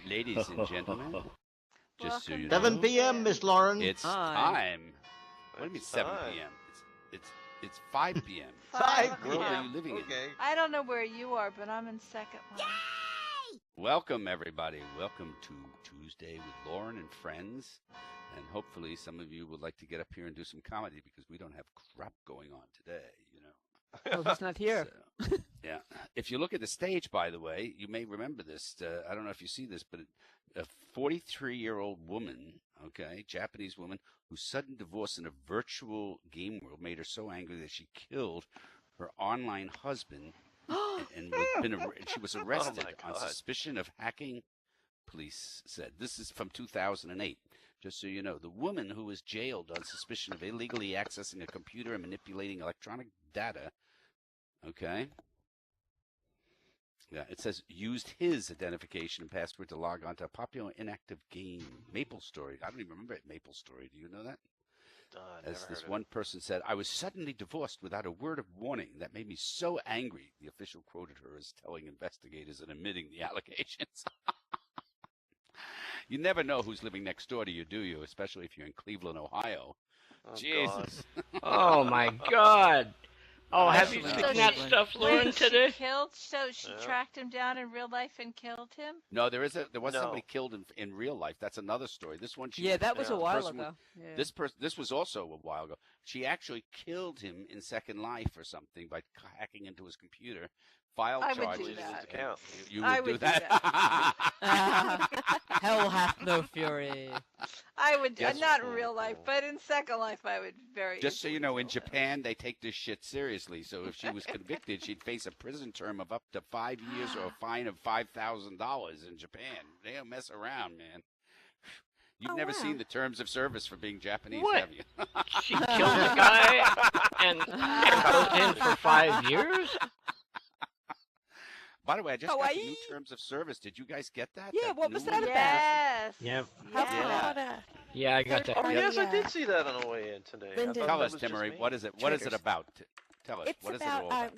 Ladies and gentlemen, just so you know, 7 p.m., Miss Lauren. it's time. What do you mean 7 p.m.? It's 5 p.m. 5 What world p.m. are you living in? I don't know where you are, but I'm in second line. Welcome, everybody. Welcome to Tuesday with Lauren and friends. And hopefully some of you would like to get up here and do some comedy because we don't have crap going on today, you know. Oh, he's not here. So, yeah. If you look at the stage, by the way, you may remember this. I don't know if you see this, but a 43-year-old woman, okay, Japanese woman, whose sudden divorce in a virtual game world made her so angry that she killed her online husband and she was arrested on suspicion of hacking, police said. This is from 2008. Just so you know, the woman who was jailed on suspicion of illegally accessing a computer and manipulating electronic data, okay? Yeah, it says used his identification and password to log on to a popular inactive game, MapleStory. I don't even remember it, MapleStory. Do you know that? As this one person said, I was suddenly divorced without a word of warning. That made me so angry. The official quoted her as telling investigators and admitting the allegations. You never know who's living next door to you, do you? Especially if you're in Cleveland, Ohio. Oh, Jesus. Oh, my God. Oh, have you seen that stuff, Lauren, today? She tracked him down in real life and killed him? No, there was somebody killed in real life. That's another story. This one, that was a while ago. This was also a while ago. She actually killed him in Second Life or something by hacking into his computer. Filed charges. I would do that. You would do that? Hell hath no fury. I would, not in real life, but in Second Life, I would very. Just so you know, in Japan, they take this shit seriously. So if she was convicted, she'd face a prison term of up to 5 years or a fine of $5,000 in Japan. They don't mess around, man. You've never seen the terms of service for being Japanese, have you? She killed a guy and goes in for 5 years? By the way, I just got the new terms of service. Did you guys get that? Yeah, what was that about? Yes. Yep. Yeah, I got that. Oh, yes, I did see that on the way in today. Tell us, Timmery, what is it? What is it about? Tell us. What is it all about?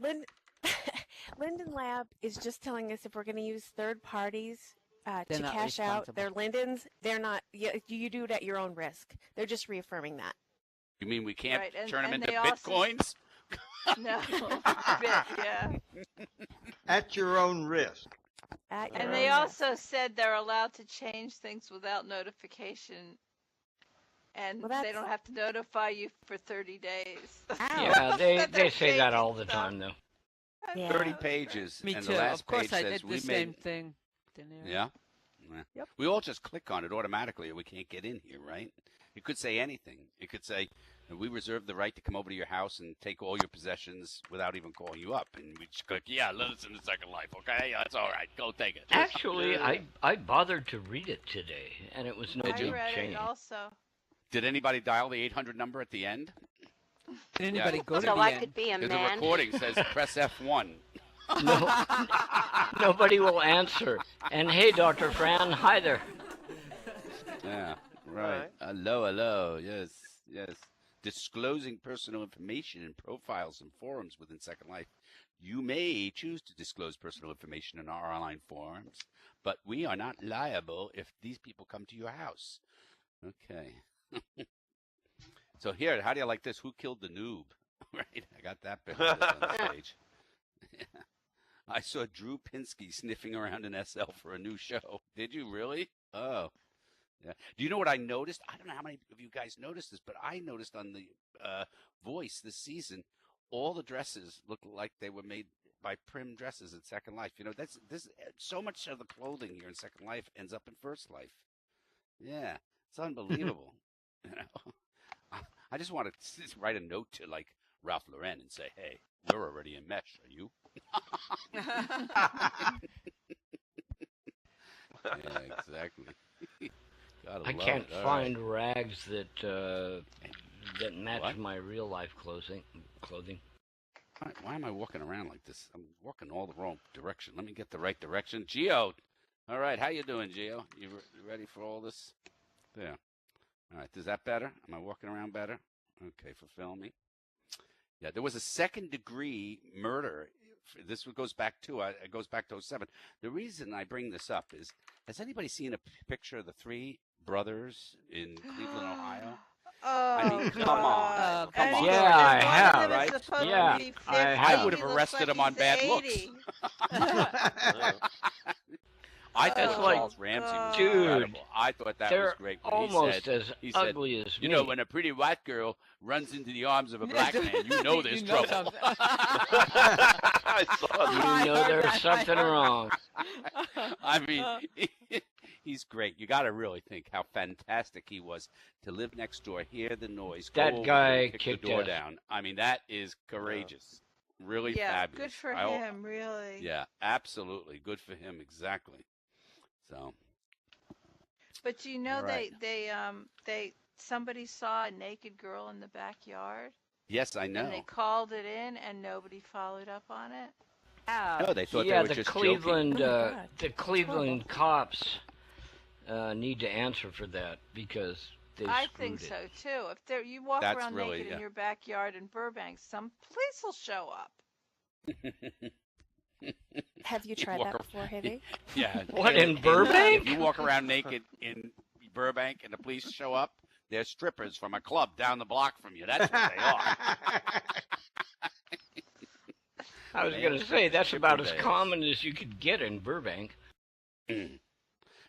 Linden Lab is just telling us if we're going to use third parties to not cash out responsible. their Lindens, they're not. You do it at your own risk. They're just reaffirming that. You mean we can't Right, turn them and into they also- bitcoins? No. Yeah. At your own risk. And they also said they're allowed to change things without notification. And they don't have to notify you for 30 days. Yeah, they say that all the time, though. Yeah. 30 pages. Me and too. the last Of course, page I says did we the made... same thing. Yeah? Yep. We all just click on it automatically and we can't get in here, right? It could say anything. It could say, we reserve the right to come over to your house and take all your possessions without even calling you up. And we just click, yeah, listen to Second Life, okay? That's all right. Go take it. Actually, I bothered to read it today, and it was no big I read change. it also. Did anybody dial the 800 number at the end? Did anybody go to So the I end? could be a The man. recording says press F1. No, nobody will answer. And hey, Dr. Fran, hi there. Yeah, right. Hello. Yes. Disclosing personal information in profiles and forums within Second Life. You may choose to disclose personal information in our online forums, but we are not liable if these people come to your house. Okay. So here, how do you like this? Who killed the noob? Right? I got that bit on the stage. Yeah. I saw Drew Pinsky sniffing around an SL for a new show. Did you really? Oh. Yeah. Do you know what I noticed? I don't know how many of you guys noticed this, but I noticed on the Voice this season, all the dresses look like they were made by Prim Dresses in Second Life. You know, that's so much of the clothing here in Second Life ends up in First Life. Yeah, it's unbelievable. You know, I just want to write a note to like Ralph Lauren and say, "Hey, we're already in mesh. Are you?" Yeah, exactly. I can't find rags that match my real life clothing. Why am I walking around like this? I'm walking all the wrong direction. Let me get the right direction. Geo, all right, how you doing, Geo? You ready for all this? There. All right, is that better? Am I walking around better? Okay, for filming. Yeah, there was a second-degree murder. This goes back to 07. The reason I bring this up is Has anybody seen a picture of the three brothers in Cleveland, Ohio? Oh, I mean, come God. on. Come And on. Yeah, and I one have. of them Right? is supposed Yeah, to be 50. I have. I would have He looks arrested like him on he's bad 80. looks. Yeah. I That's thought like- Charles Ramsey was Dude, incredible. I thought that was They're great. When almost he as said, ugly as you me. know, when a pretty white girl runs into the arms of a black man, you know there's trouble. something. I saw that. You know there's something wrong. I mean, he's great. You got to really think how fantastic he was to live next door, hear the noise, go That over guy there and kick kicked the door ass. down. I mean, that is courageous. Really Yeah, fabulous. good for him, really. Yeah, absolutely. Good for him, exactly. So, But you know, All right. they somebody saw a naked girl in the backyard, yes, I know. and they called it in, and nobody followed up on it. No, they thought Yeah, they were the just Cleveland, joking. Oh my God, the Cleveland cops need to answer for that because they I screwed think it. so too. If there you walk That's around really- naked yeah. in your backyard in Burbank, some police will show up. Have you tried walk that ar- before, Heavy? Yeah. What, in If Burbank? you walk around naked in Burbank and the police show up, they're strippers from a club down the block from you. That's what they are. I was Man, going to say, that's about as Chippendales. common as you could get in Burbank.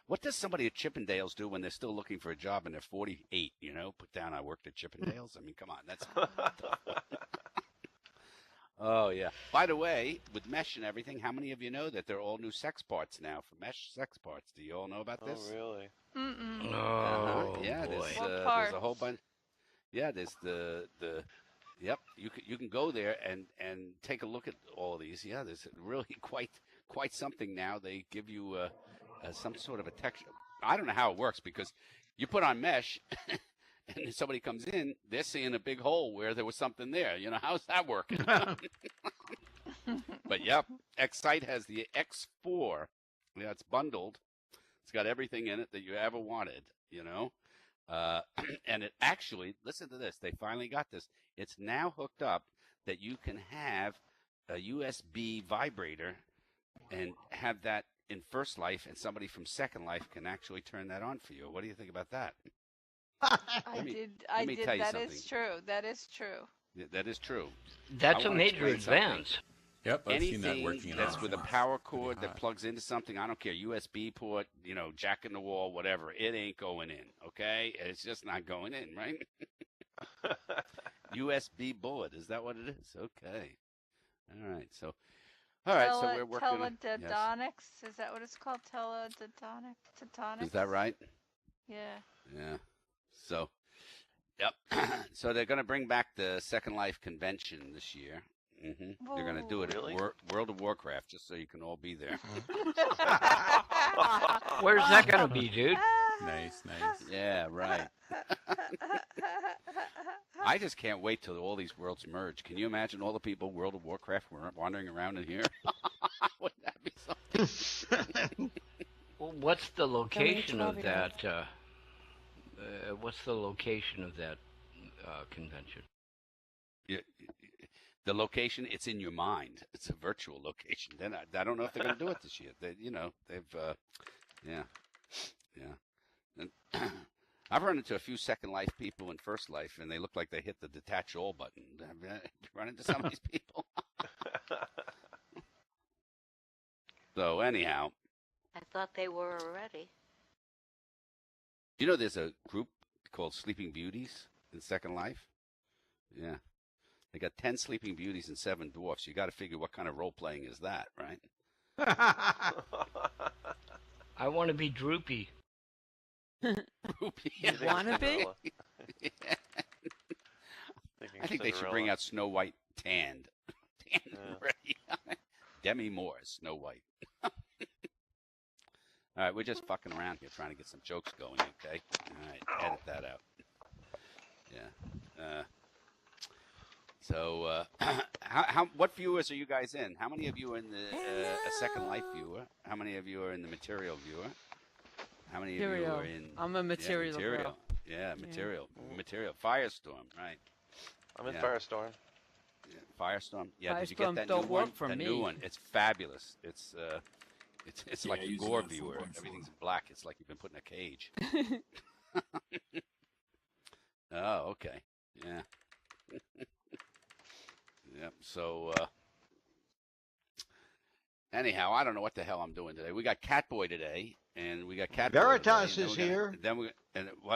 What does somebody at Chippendales do when they're still looking for a job and they're 48, you know? Put down, I worked at Chippendales. I mean, come on. That's. Oh, yeah. By the way, with mesh and everything, how many of you know that they're all new sex parts now for mesh sex parts? Do you all know about Oh, this? really? Mm-mm. Oh, Yeah, boy. What there's a parts? whole bunch. Yeah, there's the yep. You can go there and take a look at all of these. Yeah, there's really quite something now. They give you some sort of a texture. I don't know how it works because you put on mesh and if somebody comes in, they're seeing a big hole where there was something there. You know, how's that working? But yep, Excite has the X4. Yeah, it's bundled. It's got everything in it that you ever wanted, you know. And it actually, listen to this, they finally got this. It's now hooked up that you can have a USB vibrator and have that in First Life, and somebody from Second Life can actually turn that on for you. What do you think about that? I me did. tell you That something. is true. That is true. That is true. That's I a wanna major explain something. advance. Yep, I've seen that Anything working in that's our with a house. power Pretty cord that hot. plugs into something, I don't care, USB port, you know, jack in the wall, whatever, it ain't going in, okay? It's just not going in, right? USB bullet, is that what it is? Okay. All right, so we're working on yes. Teledodonics, is that what it's called? Teledodonics? Is that right? Yeah. Yeah. So, yep. So they're going to bring back the Second Life convention this year. They're going to do it Really? at World of Warcraft, just so you can all be there. Where's that going to be, dude? Nice, nice. Yeah, right. I just can't wait till all these worlds merge. Can you imagine all the people World of Warcraft wandering around in here? Wouldn't that be something? Well, what's the location of 12-year-olds. that? What's the location of that convention? The location, it's in your mind. It's a virtual location. Then I don't know if they're going to do it this year. They've yeah. And I've run into a few Second Life people in First Life, and they look like they hit the detach all button. Have you run into some of these people? So anyhow, I thought they were already. you know there's a group called Sleeping Beauties in Second Life? Yeah. They got 10 Sleeping Beauties and 7 Dwarfs. You got to figure what kind of role-playing is that, right? I want to be Droopy. You think Wanna be? Cinderella? Yeah. Thinking I think they should bring Cinderella. out Snow White tanned. Tanned Yeah. ready. Demi Moore as Snow White. All right, we're just fucking around here trying to get some jokes going, okay? All right, edit that out. Yeah. So, what viewers are you guys in? How many of you are in the a Second Life viewer? How many of you are in the Material viewer? How many of you Material. are in? I'm a material girl. Material. Yeah, Material. Material. Firestorm, right? I'm in Yeah. Firestorm. Yeah, Firestorm. Yeah, did you get Firestorm that don't new work one? for the me. new one. It's fabulous. It's It's Yeah, like a using gore that viewer. 4.4. Everything's in black. It's like you've been put in a cage. Oh, okay. Yeah. Yep. So, anyhow, I don't know what the hell I'm doing today. We got Catboy today, and we got Catboy Veritas today, is here.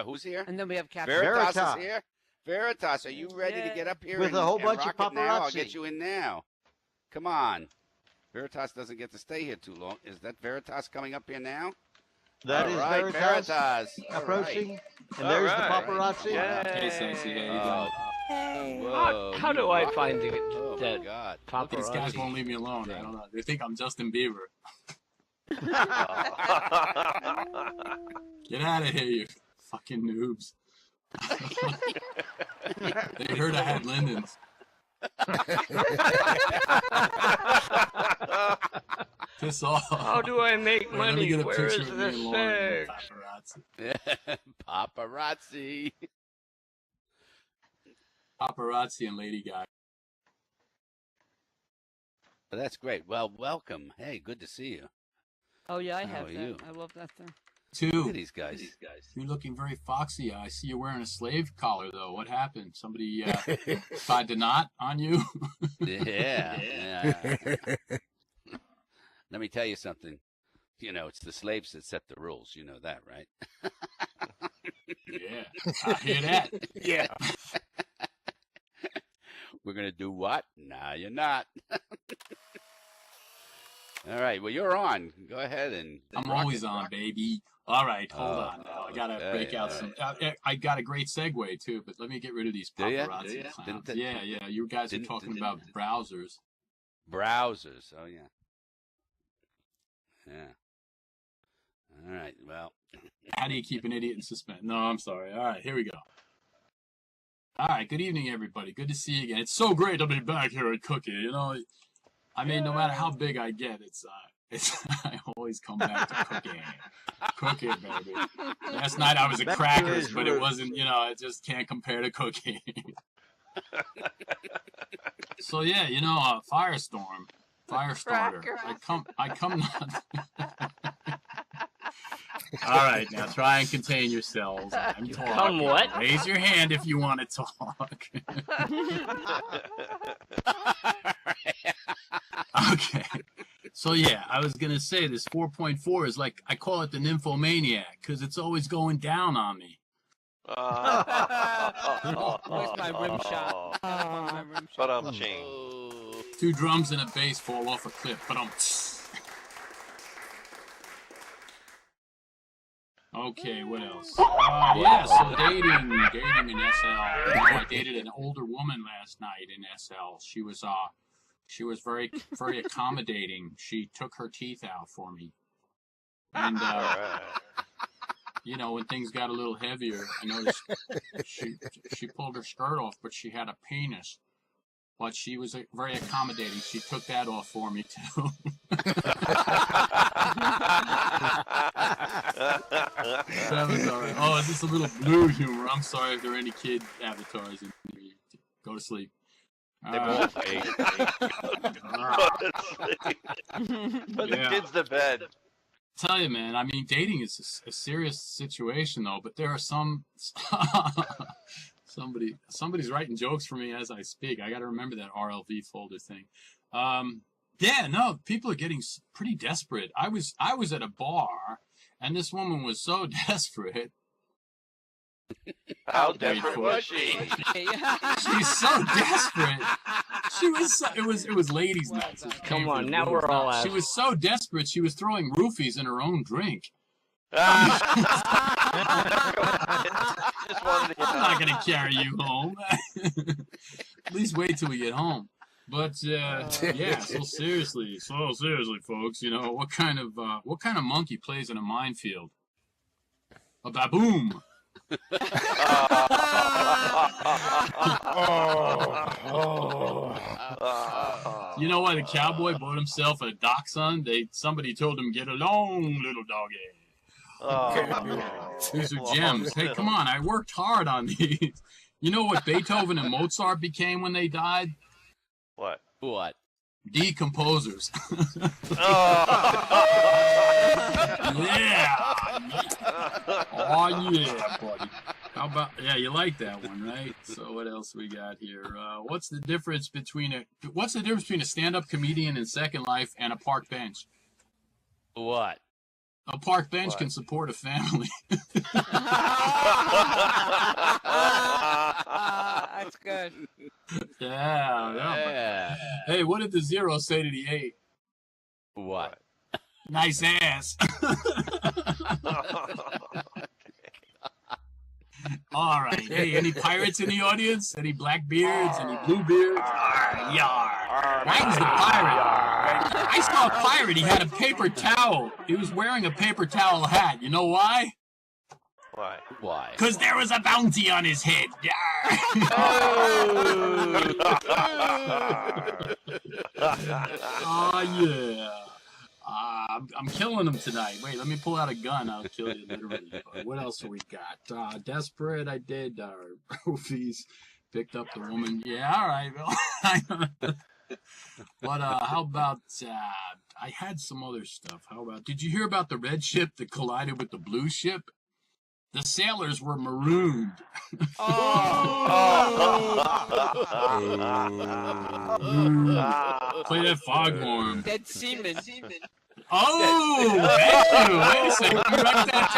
Who's here? And then we have Captain. Veritas Veritas. is here. Veritas, are you ready to get up here With and, a whole and bunch of rock it now? I'll paparazzi. get you in now. Come on. Veritas doesn't get to stay here too long. Is that Veritas coming up here now? That All is right, Veritas All approaching. right. And there's All the right. paparazzi. Hey, Sensei, how you doing? Hey. Whoa, How do you I rock find it. Oh, that my God. These guys paparazzi? won't leave me alone. I don't know. They think I'm Justin Bieber. Get out of here, you fucking noobs. They heard I had Lyndon's. Piss off. How do I make Wait, let me money? get a Where picture is of the me and Lauren, sex? Paparazzi. Paparazzi and Lady Gaga. Well, that's great. Well, welcome. Hey, good to see you. Oh yeah, I How have are that. you? I love that thing. Look Two. at these guys. You're looking very foxy. I see you're wearing a slave collar, though. What happened? Somebody tied the knot on you? Yeah. Let me tell you something. You know, it's the slaves that set the rules. You know that, right? Yeah. I hear that. Yeah. We're going to do what? Nah, you're not. All right. Well, you're on. Go ahead and. I'm rock always it, on, rock it. baby. All right, hold Oh, on now. I gotta okay, break out all some. I got a great segue too, but let me get rid of these Do ya? paparazzi clowns. Didn't- Yeah. You guys are talking about browsers. Browsers. Oh, yeah. Yeah. All right. Well. How do you keep an idiot in suspense? No, I'm sorry. All right, here we go. All right, good evening, everybody. Good to see you again. It's so great to be back here at Cookie. You know, I mean, no matter how big I get, it's I always come back to cooking. Cooking, baby. Last night I was at Back to Crackers, his but it roots. wasn't, it just can't compare to cooking. So yeah, Firestorm, Firestarter. Crackers. I come not. All right, now try and contain yourselves. I'm talking. Come what? Raise your hand if you want to talk. Okay. So yeah, I was gonna say this 4.4 is like, I call it the nymphomaniac because it's always going down on me. Where's my rim shot? My rim shot. But I'm ching. Oh. 2 drums and a bass fall off a cliff, but Okay, what else? Yeah, so dating in SL. I dated an older woman last night in SL. She was very, very accommodating. She took her teeth out for me. And, when things got a little heavier, I noticed she pulled her skirt off, but she had a penis. But she was very accommodating. She took that off for me, too. That was all right. Oh, just a little blue humor. I'm sorry if there are any kid avatars in here. Go to sleep. They won't pay. Put the kids to bed. Tell you, man, I mean, dating is a serious situation, though, but there are some... Somebody's writing jokes for me as I speak. I got to remember that RLV folder thing. Yeah, no, people are getting pretty desperate. I was at a bar, and this woman was so desperate. How desperate was she? She's so desperate. She was. It was ladies' night. So Come on, now we're all out. She was so desperate. She was throwing roofies in her own drink. Just wanted to get I'm not gonna carry you home. At least wait till we get home. But yeah, so seriously, folks, what kind of monkey plays in a minefield? A baboon. You know why the cowboy bought himself a dachshund? Somebody told him, "Get along, little doggy." These are gems. Hey, come on! I worked hard on these. You know what Beethoven and Mozart became when they died? What? What? Decomposers. Yeah. Oh yeah, buddy. How about you like that one, right? So what else we got here? What's the difference between a stand-up comedian in Second Life and a park bench? What? A park bench can support a family. That's good. Yeah. Hey, what did the 0 say to the 8? What? Nice ass. All right. Hey, any pirates in the audience? Any Blackbeards? Any Bluebeards? Yar. Wang's the pirate. I saw a pirate. He had a paper towel. He was wearing a paper towel hat. You know why? Why? Why? Because there was a bounty on his head. Yar. Oh, yeah. I'm killing them tonight. Wait, let me pull out a gun. I'll kill you literally. What else have we got? Desperate, I did. Roofies picked up the woman. Yeah, all right. But how about, I had some other stuff. How about, did you hear about the red ship that collided with the blue ship? The sailors were marooned. Play that foghorn. Dead seaman. Oh, thank you. Wait a second. Let me write that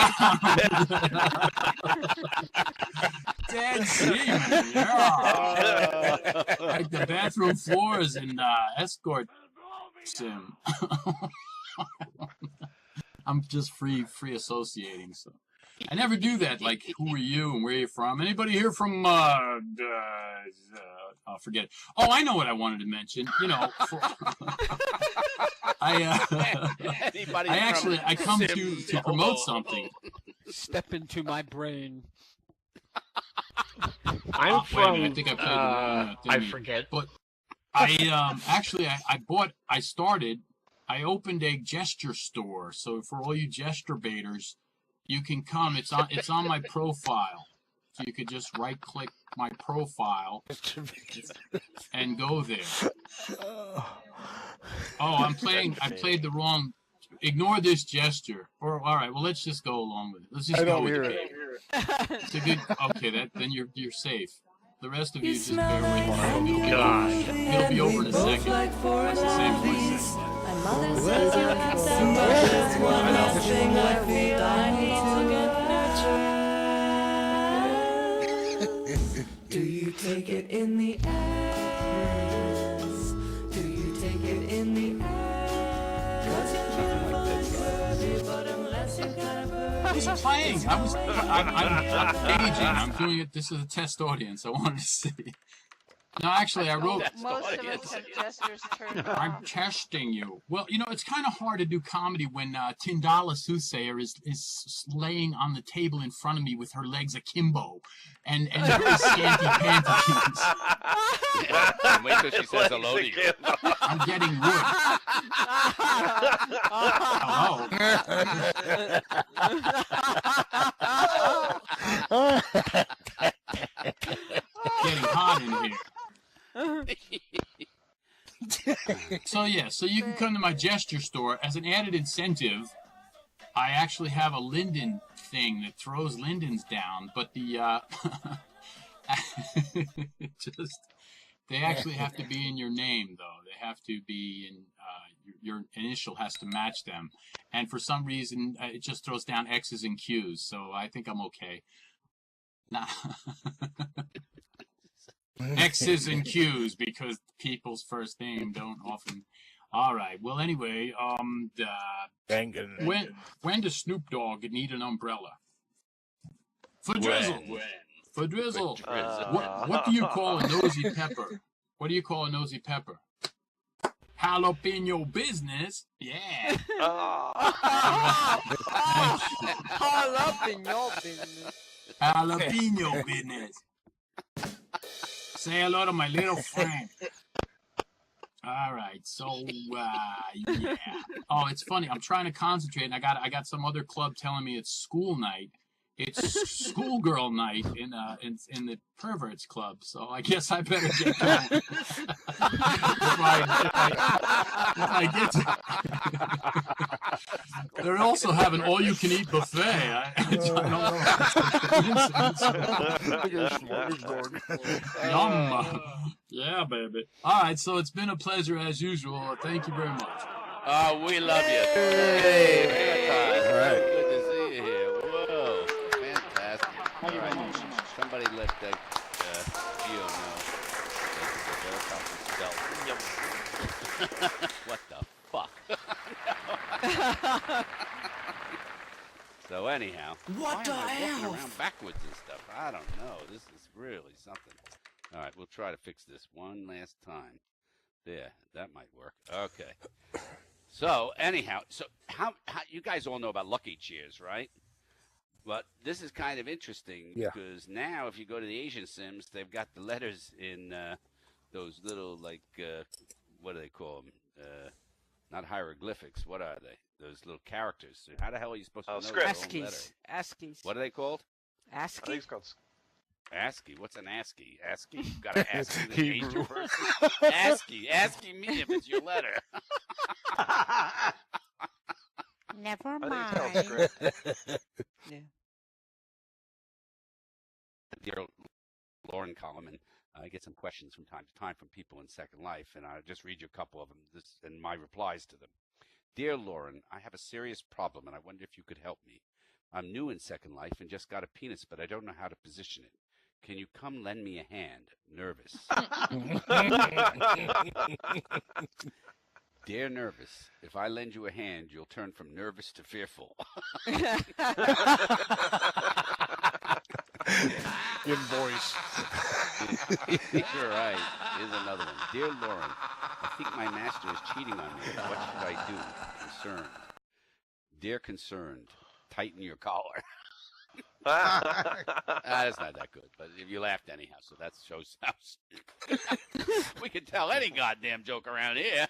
down. Dead seaman. Yeah. Like the bathroom floors in Escort Sim. I'm just free associating, so. I never do that, like, who are you and where are you from? Anybody here from, I'll forget. Oh, I know what I wanted to mention. You know, I come to promote something. Step into my brain. I'm from, I think I played the wrong thing. I forget. But I opened a gesture store. So for all you gesture baiters, you can come. It's on my profile. So you could just right click my profile and go there. Oh, I played the wrong. Ignore this gesture. Or all right, well let's just go along with it. Let's just go with it. It's a good. Okay, then you're safe. The rest of you just bear with me. It'll be over in a second. That's the same voice. Mother says you have that much. That's one last thing I feel I need to get natural. Do you take it in the ass? Do you take it in the ass? 'Cause you're beautiful and worthy, but unless you got a bird. I was playing. I'm staging. I'm doing it. This is a test audience. I wanted to see. No, actually, I wrote. Most of us have gestures turned on. I'm testing you. Well, you know, it's kind of hard to do comedy when Tindala Soothsayer is laying on the table in front of me with her legs akimbo and very scanty panties. And wait till she says hello to you. I'm getting wood. Hello. Getting hot in here. So you can come to my gesture store as an added incentive. I actually have a linden thing that throws lindens down, but the they actually have to be in your name though. They have to be in your initial has to match them, and for some reason it just throws down X's and Q's. So I think I'm okay. Nah. X's and Q's because people's first name don't often. All right. Well, anyway, when does Snoop Dogg need an umbrella? For drizzle. For drizzle. What do you call a nosy pepper? What do you call a nosy pepper? Jalapeno business. Yeah. Jalapeno business. Jalapeno business. Say hello to my little friend. All right, so yeah. Oh, it's funny. I'm trying to concentrate, and I got some other club telling me it's school night, It's schoolgirl night in the perverts club, so I guess I better get going. if I get to. They're also having all-you-can-eat buffet. I don't know. Yum. Yeah, baby. All right, so it's been a pleasure as usual. Thank you very much. We love you. Hey, all right. Good to see you here. Whoa, fantastic. All right. Somebody let Gio know. What the fuck? So anyhow, why am I walking around backwards and stuff? I don't know. This is really something. All right, we'll try to fix this one last time. There, that might work. Okay. So anyhow, how you guys all know about Lucky Cheers, right? But this is kind of interesting because now if you go to the Asian Sims, they've got the letters in those little what do they call them? Not hieroglyphics. What are they? Those little characters. So how the hell are you supposed to know their own letter? ASCIIs. What are they called? ASCII? I think it's called ASCII. What's an ASCII? ASCII? You got to ask the Asian person. ASCII. ASCII me if it's your letter. Never I mind. think it's called script. Yeah. Dear Lauren Coleman, I get some questions from time to time from people in Second Life, and I'll just read you a couple of them and my replies to them. Dear Lauren, I have a serious problem, and I wonder if you could help me. I'm new in Second Life and just got a penis, but I don't know how to position it. Can you come lend me a hand? Nervous. Dear Nervous, if I lend you a hand, you'll turn from nervous to fearful. Invoice. You're right. Here's another one. Dear Lauren, I think my master is cheating on me. What should I do? Concerned. Dear Concerned, tighten your collar. That's not that good, but if you laughed anyhow, so that shows how we can tell any goddamn joke around here.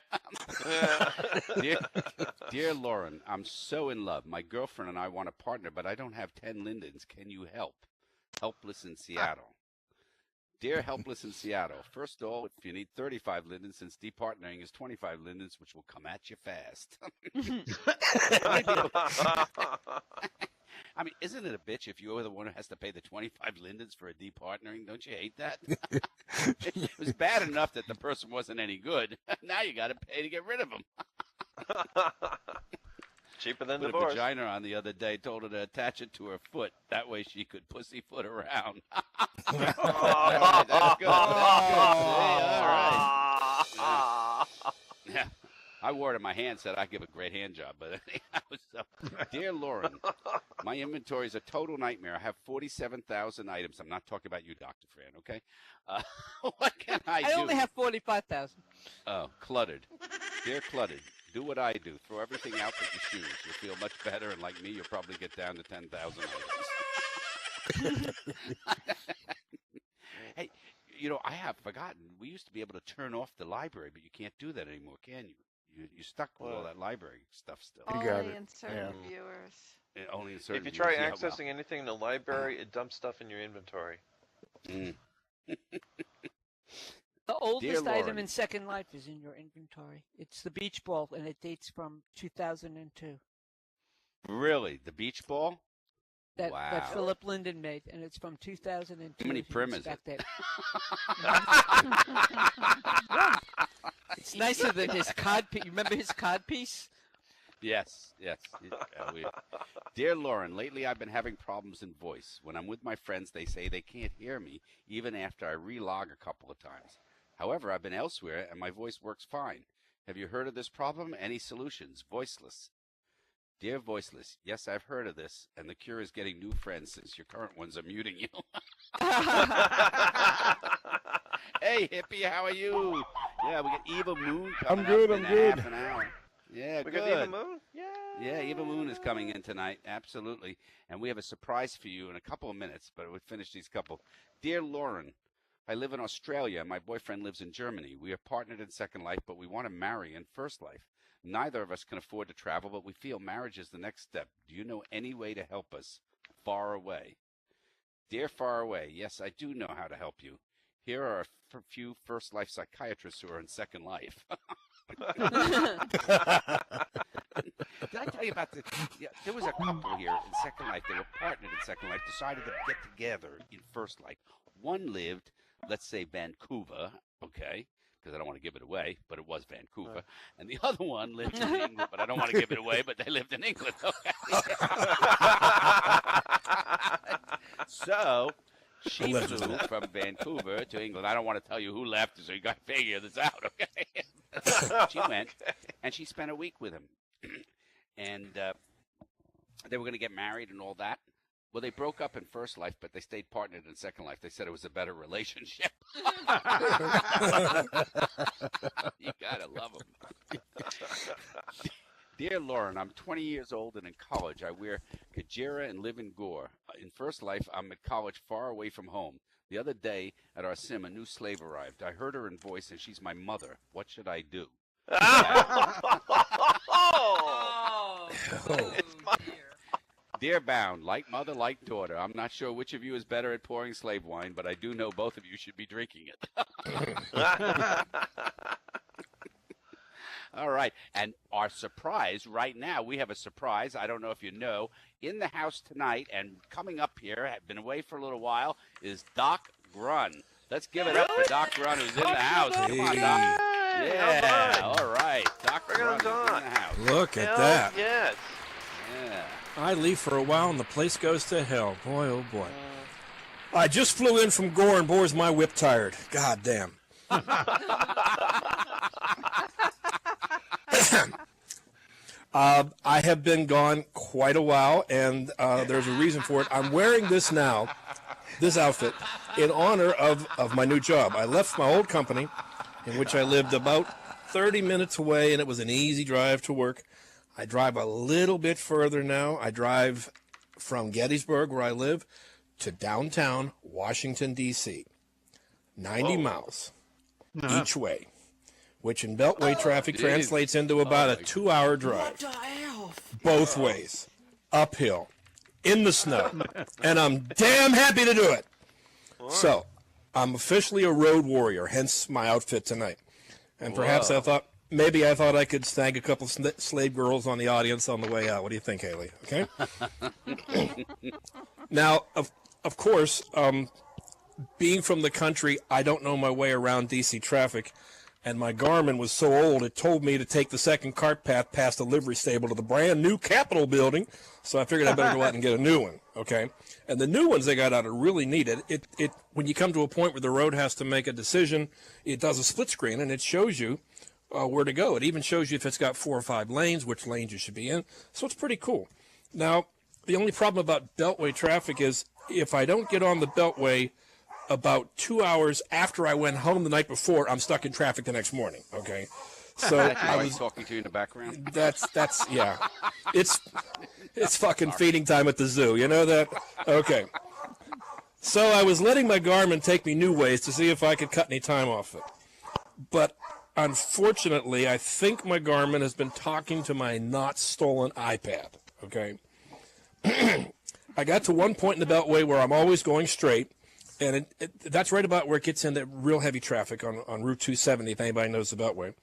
Dear Lauren, I'm so in love. My girlfriend and I want a partner, but I don't have 10 lindens. Can you help? Helpless in Seattle. Dear Helpless in Seattle, first of all, if you need 35 lindens, since departnering is 25 lindens, which will come at you fast. I mean, isn't it a bitch if you're the one who has to pay the 25 lindens for a departnering? Don't you hate that? It was bad enough that the person wasn't any good. Now you got to pay to get rid of them. Cheaper than Put a divorce. vagina on the other day, told her to attach it to her foot. That way she could pussyfoot around. All right, that's good. That's good. See, all right. Yeah. I wore it in my hand, said I give a great hand job. But anyhow, so, dear Lauren, my inventory is a total nightmare. I have 47,000 items. I'm not talking about you, Dr. Fran, okay? What can I do? I only have 45,000. Oh, cluttered. Dear cluttered, do what I do. Throw everything out but your shoes. You'll feel much better, and like me, you'll probably get down to 10,000 items. Hey, you know, I have forgotten. We used to be able to turn off the library, but you can't do that anymore, can you? You're stuck with all that library stuff still. Only in certain viewers. Only in certain If you try viewers, yeah, accessing anything in the library, it dumps stuff in your inventory. Mm. The oldest Dear item Lauren. in Second Life is in your inventory. It's the beach ball, and it dates from 2002. Really? The beach ball? That Wow. Philip Linden made, and it's from 2002. How many if you prim is inspect it? It's nicer than his cod piece. You remember his cod piece? Yes. Dear Lauren, lately I've been having problems in voice. When I'm with my friends, they say they can't hear me, even after I relog a couple of times. However, I've been elsewhere, and my voice works fine. Have you heard of this problem? Any solutions? Voiceless. Dear Voiceless, yes, I've heard of this, and the cure is getting new friends since your current ones are muting you. Hey, hippie, how are you? Yeah, we got Eva Moon coming I'm good, up in I'm good. half an hour. Yeah, We good. got Eva Moon? Yeah, Eva Moon is coming in tonight, absolutely. And we have a surprise for you in a couple of minutes, but we'll finish these couple. Dear Lauren, I live in Australia. My boyfriend lives in Germany. We are partnered in Second Life, but we want to marry in First Life. Neither of us can afford to travel, but we feel marriage is the next step. Do you know any way to help us? far away. Dear far away, yes, I do know how to help you. Here are a few first life psychiatrists who are in second life. Did I tell you about this? Yeah, there was a couple here in second life. They were partnered in second life, decided to get together in first life. One lived, let's say, Vancouver, okay, because I don't want to give it away, but it was Vancouver. Right. And the other one lived in England, but I don't want to give it away, but they lived in England. Okay. So she flew from Vancouver to England. I don't want to tell you who left, so you got to figure this out, okay? She went, and she spent a week with him. And they were going to get married and all that. Well, they broke up in first life, but they stayed partnered in second life. They said it was a better relationship. You got to love them. Dear Lauren, I'm 20 years old and in college. I wear Kajira and live in Gore. In first life, I'm at college far away from home. The other day at our sim, a new slave arrived. I heard her in voice, and she's my mother. What should I do? Dear Bound, like mother, like daughter. I'm not sure which of you is better at pouring slave wine, but I do know both of you should be drinking it. All right. And our surprise right now, we have a surprise. I don't know if you know. In the house tonight and coming up here, have been away for a little while, is Doc Grun. Let's give it up for Doc Grun, who's in the house. Come on, Doc. Yeah. All right. Doc Grun is in the house. Look at that. Yes. Yeah. I leave for a while and the place goes to hell. Boy, oh boy. I just flew in from Gore and Bore's my whip tired. God damn. I have been gone quite a while, and there's a reason for it. I'm wearing this now, this outfit, in honor of my new job. I left my old company, in which I lived about 30 minutes away, and it was an easy drive to work. I drive a little bit further now. I drive from Gettysburg, where I live, to downtown Washington, D.C. 90 miles each way, which in Beltway traffic translates into about a 2-hour drive. What the hell? Both ways, uphill, in the snow, and I'm damn happy to do it. So, I'm officially a road warrior, hence my outfit tonight. And perhaps I thought I could snag a couple slave girls on the audience on the way out. What do you think, Haley? Okay. Now, of course, being from the country, I don't know my way around D.C. traffic, and my Garmin was so old it told me to take the second cart path past the livery stable to the brand new Capitol building, so I figured I better go out and get a new one, okay? And the new ones they got out are really neat. It when you come to a point where the road has to make a decision, it does a split screen, and it shows you where to go. It even shows you if it's got 4 or 5 lanes, which lanes you should be in, so it's pretty cool. Now, the only problem about Beltway traffic is if I don't get on the Beltway about 2 hours after I went home the night before, I'm stuck in traffic the next morning, okay? So I was talking to you in the background. That's yeah. It's fucking feeding time at the zoo, you know that? Okay. So I was letting my Garmin take me new ways to see if I could cut any time off it. But unfortunately, I think my Garmin has been talking to my not stolen iPad, okay? I got to one point in the Beltway where I'm always going straight, and that's right about where it gets into real heavy traffic on Route 270, if anybody knows the Beltway.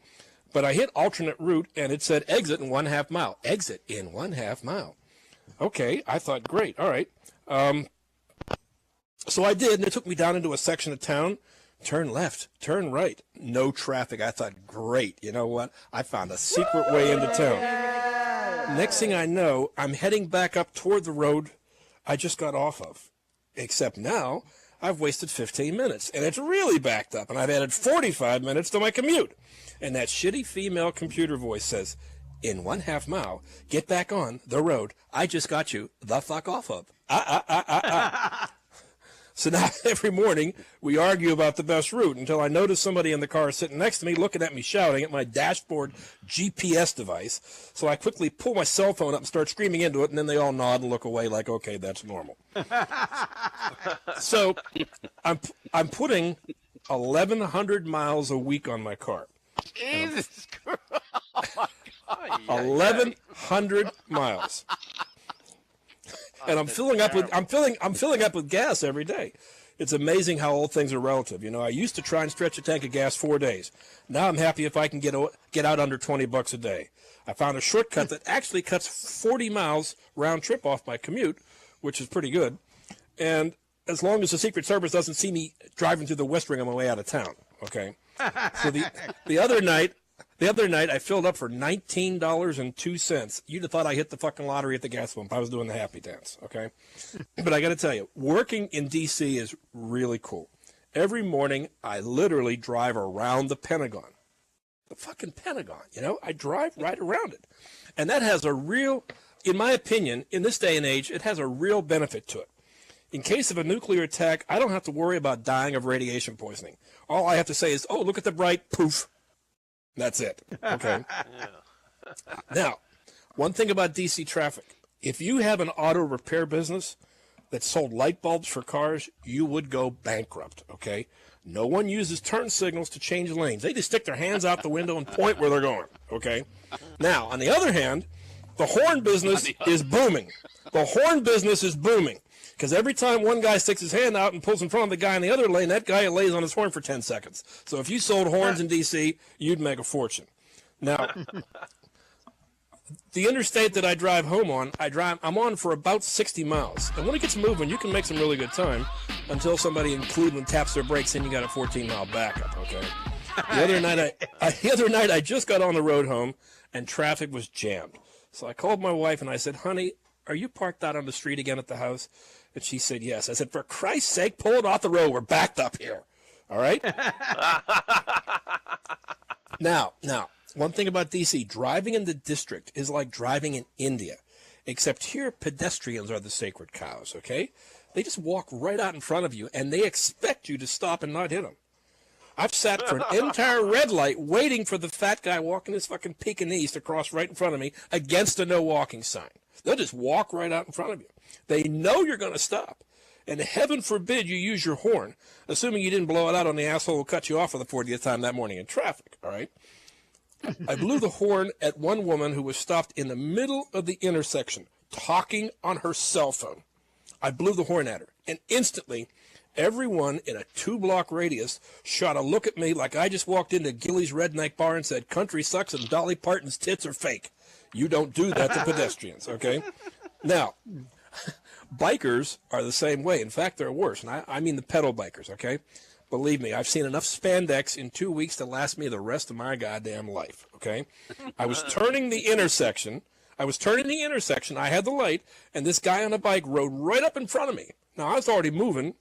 But I hit alternate route, and it said exit in 1/2 mile. Exit in 1/2 mile. Okay, I thought, great, all right. So I did, and it took me down into a section of town. Turn left, turn right, no traffic. I thought, great, you know what? I found a secret way into town. Next thing I know, I'm heading back up toward the road I just got off of. Except now, I've wasted 15 minutes, and it's really backed up, and I've added 45 minutes to my commute. And that shitty female computer voice says, in 1/2 mile, get back on the road I just got you the fuck off of. So now every morning we argue about the best route until I notice somebody in the car sitting next to me looking at me shouting at my dashboard GPS device. So I quickly pull my cell phone up and start screaming into it, and then they all nod and look away like, okay, that's normal. So I'm putting 1,100 miles a week on my car. Jesus Christ. Oh my God. 1,100 miles. and I'm filling up with gas every day. It's amazing how all things are relative. You know, I used to try and stretch a tank of gas 4 days. Now I'm happy if I can get out under $20 a day. I found a shortcut that actually cuts 40 miles round trip off my commute, which is pretty good. And as long as the Secret Service doesn't see me driving through the West Ring on my way out of town, okay? So the other night I filled up for $19.02. You'd have thought I hit the fucking lottery at the gas pump. I was doing the happy dance, okay? But I got to tell you, working in D.C. is really cool. Every morning, I literally drive around the Pentagon. The fucking Pentagon, you know? I drive right around it. And that has a real, in my opinion, in this day and age, it has a real benefit to it. In case of a nuclear attack, I don't have to worry about dying of radiation poisoning. All I have to say is, oh, look at the bright, poof. That's it. Okay. Now, one thing about DC traffic, if you have an auto repair business that sold light bulbs for cars, you would go bankrupt, okay? No one uses turn signals to change lanes. They just stick their hands out the window and point where they're going, okay? Now, on the other hand, the horn business is booming. The horn business is booming. Because every time one guy sticks his hand out and pulls in front of the guy in the other lane, that guy lays on his horn for 10 seconds. So if you sold horns in D.C., you'd make a fortune. Now, the interstate that I drive home on, I'm on for about 60 miles. And when it gets moving, you can make some really good time until somebody in Cleveland taps their brakes and you got a 14-mile backup, okay? The other night I just got on the road home and traffic was jammed. So I called my wife and I said, honey, are you parked out on the street again at the house? And she said, yes. I said, for Christ's sake, pull it off the road. We're backed up here. All right? Now, one thing about D.C., driving in the district is like driving in India, except here pedestrians are the sacred cows, okay? They just walk right out in front of you, and they expect you to stop and not hit them. I've sat for an entire red light waiting for the fat guy walking his fucking Pekingese to cross right in front of me against a no walking sign. They'll just walk right out in front of you. They know you're going to stop. And heaven forbid you use your horn, assuming you didn't blow it out on the asshole who cut you off for the 40th time that morning in traffic, all right? I blew the horn at one woman who was stopped in the middle of the intersection talking on her cell phone. I blew the horn at her, and instantly everyone in a 2-block radius shot a look at me like I just walked into Gilly's Redneck Bar and said, country sucks and Dolly Parton's tits are fake. You don't do that to pedestrians, okay? Now, bikers are the same way. In fact, they're worse. And I mean the pedal bikers, okay? Believe me, I've seen enough spandex in 2 weeks to last me the rest of my goddamn life, okay? I was turning the intersection. I had the light, and this guy on a bike rode right up in front of me. Now, I was already moving,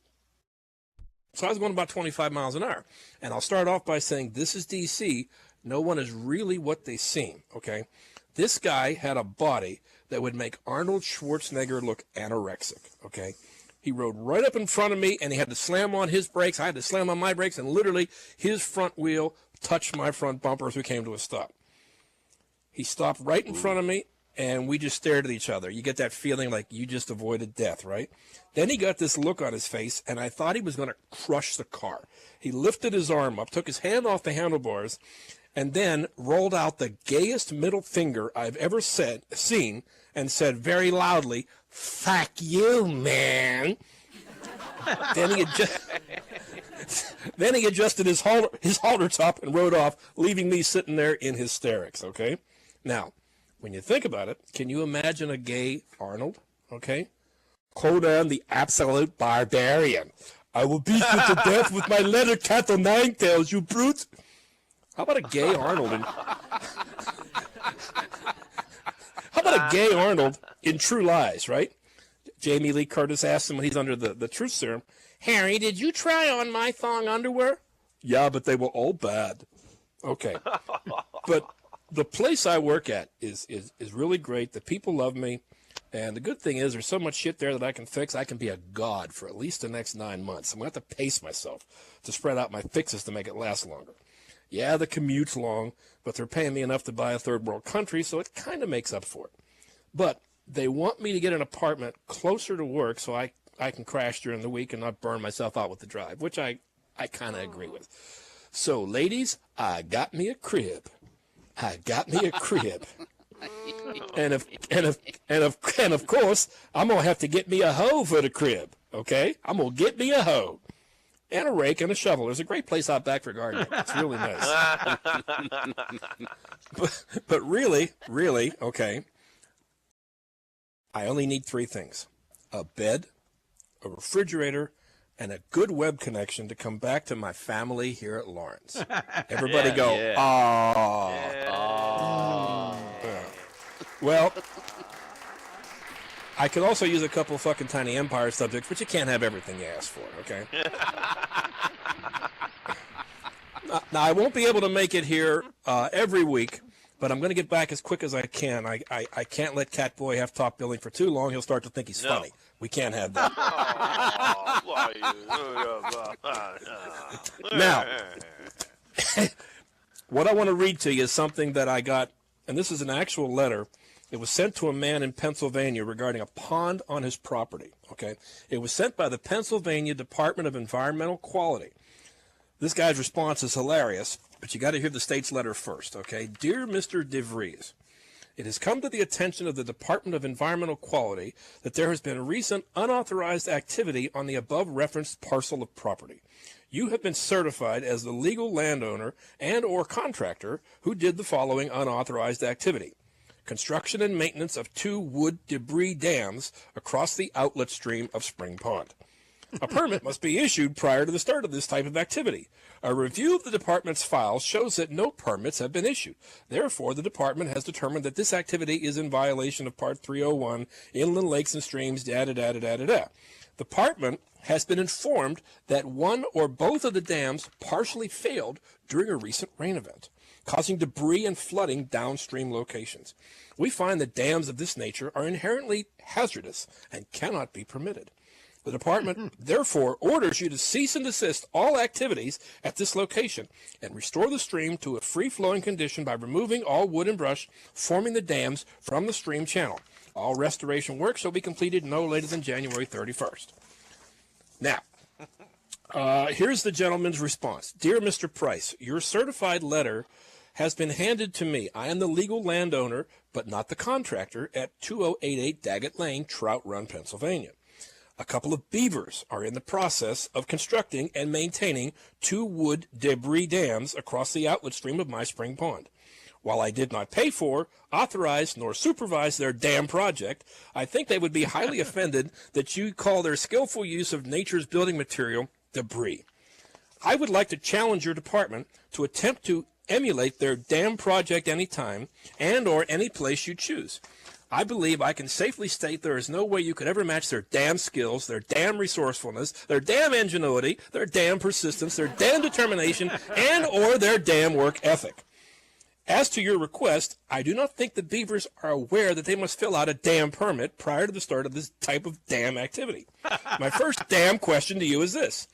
so I was going about 25 miles an hour. And I'll start off by saying, this is D.C. No one is really what they seem, okay? This guy had a body that would make Arnold Schwarzenegger look anorexic, okay? He rode right up in front of me, and he had to slam on his brakes. I had to slam on my brakes, and literally his front wheel touched my front bumper as we came to a stop. He stopped right in front of me, and we just stared at each other. You get that feeling like you just avoided death, right? Then he got this look on his face, and I thought he was going to crush the car. He lifted his arm up, took his hand off the handlebars, and then rolled out the gayest middle finger I've ever seen and said very loudly, fuck you, man. Then he adjusted his halter top and rode off, leaving me sitting there in hysterics, okay? Now, when you think about it, can you imagine a gay Arnold, okay? Conan the absolute barbarian. I will beat you to death with my leather cat o' nine tails, you brute. How about a gay Arnold in True Lies, right? Jamie Lee Curtis asks him when he's under the truth serum, Harry, did you try on my thong underwear? Yeah, but they were all bad. Okay. But the place I work at is really great. The people love me. And the good thing is there's so much shit there that I can fix. I can be a god for at least the next 9 months. I'm going to have to pace myself to spread out my fixes to make it last longer. Yeah, the commute's long, but they're paying me enough to buy a third world country, so it kind of makes up for it. But they want me to get an apartment closer to work so I can crash during the week and not burn myself out with the drive, which I kind of agree with. So, ladies, I got me a crib. And of course, I'm gonna have to get me a hoe for the crib. Okay, I'm gonna get me a hoe and a rake and a shovel. There's a great place out back for gardening. It's really nice. but really, okay. I only need 3 things: a bed, a refrigerator, and a good web connection to come back to my family here at Lawrence. Everybody go, "Aww." Well, I could also use a couple of fucking tiny Empire subjects, but you can't have everything you ask for, okay? Now, I won't be able to make it here every week, but I'm going to get back as quick as I can. I can't let Catboy have top billing for too long. He'll start to think he's funny. We can't have that. Now, what I want to read to you is something that I got, and this is an actual letter. It was sent to a man in Pennsylvania regarding a pond on his property, okay? It was sent by the Pennsylvania Department of Environmental Quality. This guy's response is hilarious, but you got to hear the state's letter first, okay? Dear Mr. DeVries, it has come to the attention of the Department of Environmental Quality that there has been recent unauthorized activity on the above-referenced parcel of property. You have been certified as the legal landowner and or contractor who did the following unauthorized activity: construction and maintenance of 2 wood debris dams across the outlet stream of Spring Pond. A permit must be issued prior to the start of this type of activity. A review of the department's files shows that no permits have been issued. Therefore, the department has determined that this activity is in violation of Part 301, Inland Lakes and Streams, The department has been informed that one or both of the dams partially failed during a recent rain event, causing debris and flooding downstream locations. We find that dams of this nature are inherently hazardous and cannot be permitted. The department therefore orders you to cease and desist all activities at this location and restore the stream to a free-flowing condition by removing all wood and brush forming the dams from the stream channel. All restoration work shall be completed no later than January 31st. Now, here's the gentleman's response. Dear Mr. Price, your certified letter has been handed to me. I am the legal landowner, but not the contractor, at 2088 Daggett Lane, Trout Run, Pennsylvania. A couple of beavers are in the process of constructing and maintaining 2 wood debris dams across the outlet stream of my spring pond. While I did not pay for, authorize, nor supervise their dam project, I think they would be highly offended that you call their skillful use of nature's building material debris. I would like to challenge your department to attempt to emulate their dam project anytime and or any place you choose. I believe I can safely state there is no way you could ever match their damn skills, their damn resourcefulness, their damn ingenuity, their damn persistence, their damn determination, and or their damn work ethic. As to your request, I do not think the beavers are aware that they must fill out a dam permit prior to the start of this type of dam activity. My first damn question to you is this: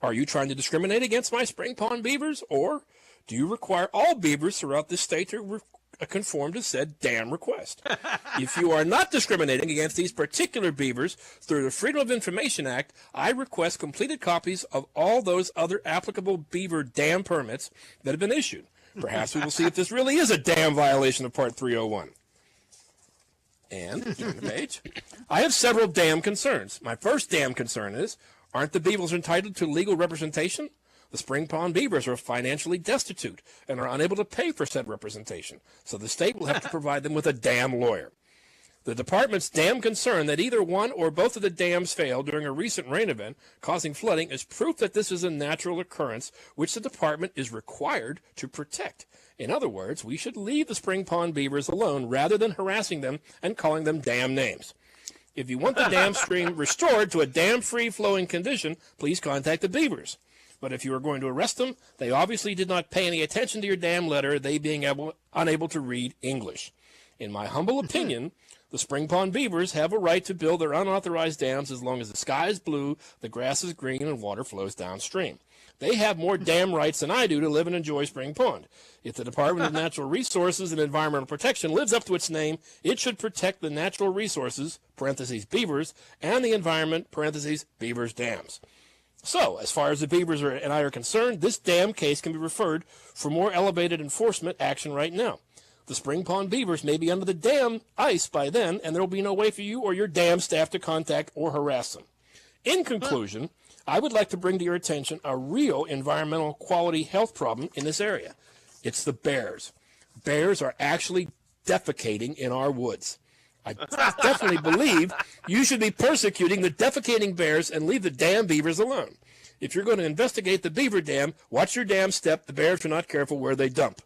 are you trying to discriminate against my spring pond beavers, or do you require all beavers throughout this state to conform to said damn request? If you are not discriminating against these particular beavers through the Freedom of Information Act, I request completed copies of all those other applicable beaver dam permits that have been issued. Perhaps we will see if this really is a dam violation of Part 301. And, turn the page, I have several dam concerns. My first dam concern is, aren't the beavers entitled to legal representation? The Spring Pond beavers are financially destitute and are unable to pay for said representation, so the state will have to provide them with a dam lawyer. The department's dam concern that either one or both of the dams failed during a recent rain event causing flooding is proof that this is a natural occurrence which the department is required to protect. In other words, we should leave the Spring Pond beavers alone rather than harassing them and calling them dam names. If you want the dam stream restored to a dam-free flowing condition, please contact the beavers. But if you are going to arrest them, they obviously did not pay any attention to your damn letter, they being unable to read English. In my humble opinion, the Spring Pond beavers have a right to build their unauthorized dams as long as the sky is blue, the grass is green, and water flows downstream. They have more dam rights than I do to live and enjoy Spring Pond. If the Department of Natural Resources and Environmental Protection lives up to its name, it should protect the natural resources, parentheses, beavers, and the environment, parentheses, beavers, dams. So, as far as the beavers and I are concerned, this dam case can be referred for more elevated enforcement action right now. The spring pond beavers may be under the dam ice by then, and there will be no way for you or your dam staff to contact or harass them. In conclusion, I would like to bring to your attention a real environmental quality health problem in this area. It's the bears. Bears are actually defecating in our woods. I definitely believe you should be persecuting the defecating bears and leave the dam beavers alone. If you're going to investigate the beaver dam, watch your dam step. The bears are not careful where they dump.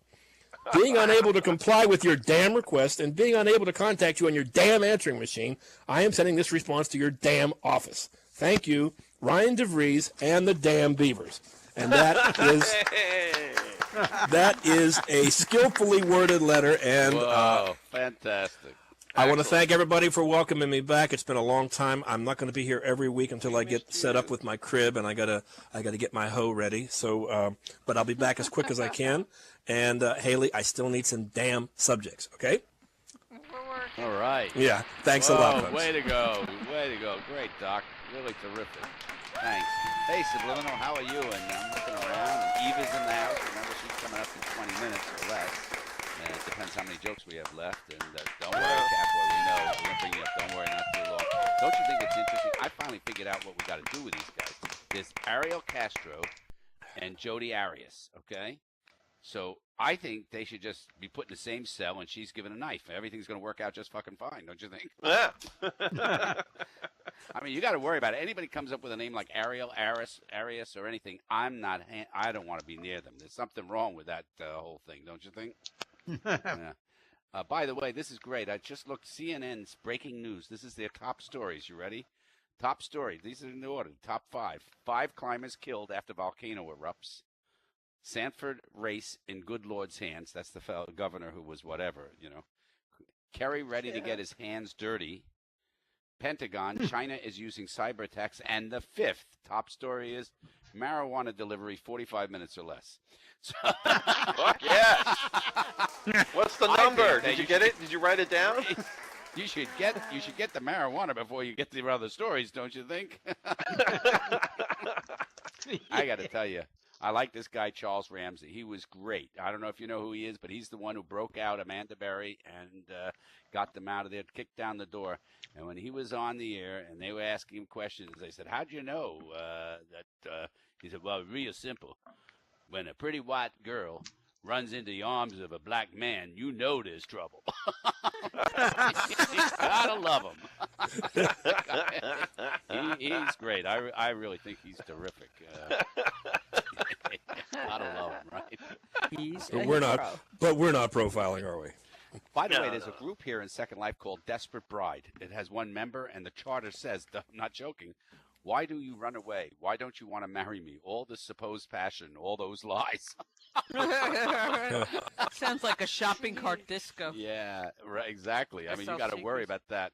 Being unable to comply with your damn request and being unable to contact you on your damn answering machine, I am sending this response to your damn office. Thank you, Ryan DeVries and the damn beavers. And that is a skillfully worded letter. And Whoa, fantastic. I want to thank everybody for welcoming me back. It's been a long time. I'm not going to be here every week until I get set up with my crib, and I gotta get my hoe ready. So, but I'll be back as quick as I can. And Haley, I still need some damn subjects. Okay. All right. Yeah. Thanks a lot, folks. Way to go. Way to go. Great, Doc. Really terrific. Thanks. Hey, Subliminal, how are you? And I'm looking around, and Eva's in the house. Remember, she's coming up in 20 minutes or less. And it depends how many jokes we have left. And don't worry, Catboy, we know. We're going to bring you up. Don't worry, not too long. Don't you think it's interesting? I finally figured out what we got to do with these guys. There's Ariel Castro and Jodi Arias, okay? So I think they should just be put in the same cell, and she's given a knife. Everything's going to work out just fucking fine, don't you think? Yeah. I mean, you got to worry about it. Anybody comes up with a name like Ariel, Arias, or anything, I don't want to be near them. There's something wrong with that whole thing, don't you think? Yeah. By the way, this is great. I just looked CNN's breaking news. This is their top stories. You ready? Top story. These are in the order. Top 5. 5 climbers killed after volcano erupts. Sanford race in good Lord's hands. That's the fellow governor who was whatever, you know. Kerry ready to get his hands dirty. Pentagon, China is using cyber attacks. And the 5th top story is marijuana delivery 45 minutes or less. So, fuck yeah. What's the number? Did you get it? Did you write it down? You should get the marijuana before you get the other stories, don't you think? I got to tell you, I like this guy, Charles Ramsey. He was great. I don't know if you know who he is, but he's the one who broke out Amanda Berry and got them out of there, kicked down the door. And when he was on the air and they were asking him questions, they said, how'd you know that? He said, well, real simple. When a pretty white girl runs into the arms of a black man, you know there's trouble. Gotta love him. He's great. I really think he's terrific. Gotta love him, right? But we're not profiling, are we? By the way, there's a group here in Second Life called Desperate Bride. It has one member, and the charter says, I'm not joking, why do you run away? Why don't you want to marry me? All this supposed passion, all those lies. Sounds like a shopping cart disco. Yeah, right, exactly. I mean, you got to worry about that.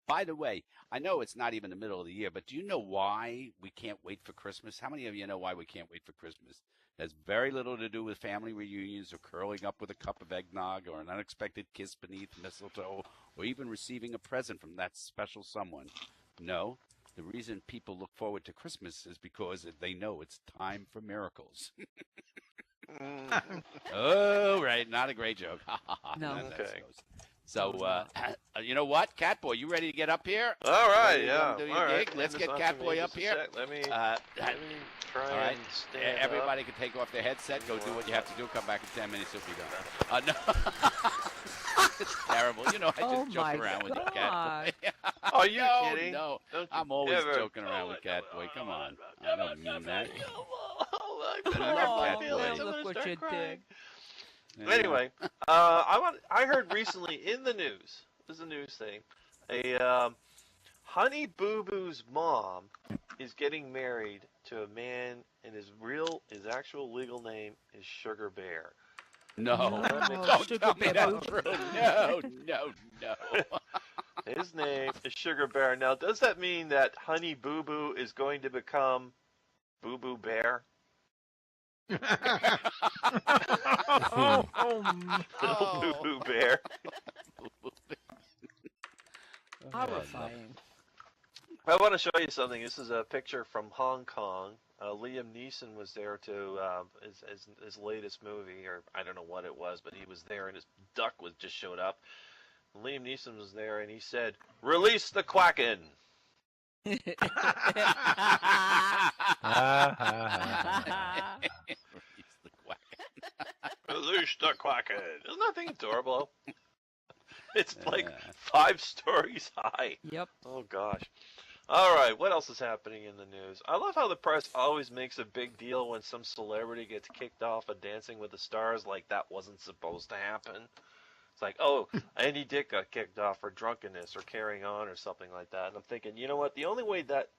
By the way, I know it's not even the middle of the year, but do you know why we can't wait for Christmas? How many of you know why we can't wait for Christmas? It has very little to do with family reunions or curling up with a cup of eggnog or an unexpected kiss beneath mistletoe or even receiving a present from that special someone. No. The reason people look forward to Christmas is because they know it's time for miracles. Oh, right. Not a great joke. No. Okay. So, you know what? Catboy, you ready to get up here? All right, yeah. all right. Let's get Catboy up here. Let me try all right. and stand Everybody up. can take off their headset, go do what you have to do, come back in 10 minutes, it'll be done. No. It's terrible. You know, I just joke around with you, Catboy. Are you kidding? No, I'm always joking around with Catboy. Come on. I don't mean that. Look what you did. Anyway, I heard recently in the news, this is a news thing, Honey Boo Boo's mom is getting married to a man, and his actual legal name is Sugar Bear. No, don't tell me that's true. No. His name is Sugar Bear. Now, does that mean that Honey Boo Boo is going to become Boo Boo Bear? Boo Boo Bear. Horrifying. I want to show you something. This is a picture from Hong Kong. Liam Neeson was there to his latest movie, or I don't know what it was, but he was there, and his duck just showed up. Liam Neeson was there, and he said, "Release the Quacken." Release the Quacken. Release the Quacken. Isn't that thing adorable? It's like 5 stories high. Yep. Oh gosh. All right, what else is happening in the news? I love how the press always makes a big deal when some celebrity gets kicked off of Dancing with the Stars, like that wasn't supposed to happen. It's like, oh, Andy Dick got kicked off for drunkenness or carrying on or something like that. And I'm thinking, you know what? The only way that